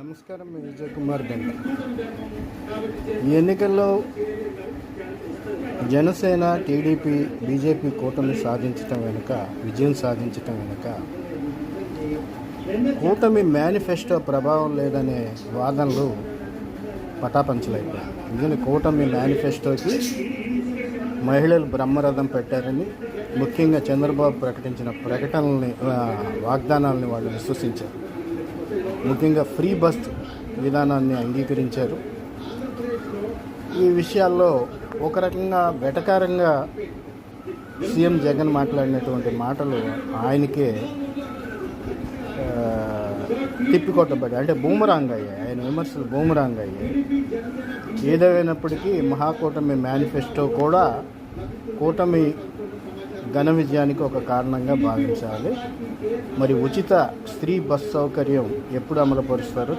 నమస్కారం. విజయ్ కుమార్ గంట. ఈ ఎన్నికల్లో జనసేన, టీడీపీ, బీజేపీ కూటమి విజయం సాధించటం వెనుక కూటమి మేనిఫెస్టో ప్రభావం లేదనే వాదనలు పటాపంచలైపోయాయి. ఇందులో కూటమి మేనిఫెస్టోకి మహిళలు బ్రహ్మరథం పెట్టారని, ముఖ్యంగా చంద్రబాబు ప్రకటించిన వాగ్దానాలని వాళ్ళు విశ్వసించారు. ముఖ్యంగా ఫ్రీ బస్ విధానాన్ని అంగీకరించారు. ఈ విషయాల్లో ఒక రకంగా వెటకారంగా సీఎం జగన్ మాట్లాడినటువంటి మాటలు ఆయనకే తిప్పికొట్టబడ్డాయి. అంటే బూమరాంగ్ అయ్యాయి, ఆయన విమర్శలు బూమరాంగ్ అయ్యాయి. ఏదేమైనప్పటికీ మహాకూటమి మేనిఫెస్టో కూడా కూటమి ఘన విజయానికి ఒక కారణంగా భావించాలి. మరి ఉచిత స్త్రీ బస్ సౌకర్యం ఎప్పుడు అమలు పరుస్తారో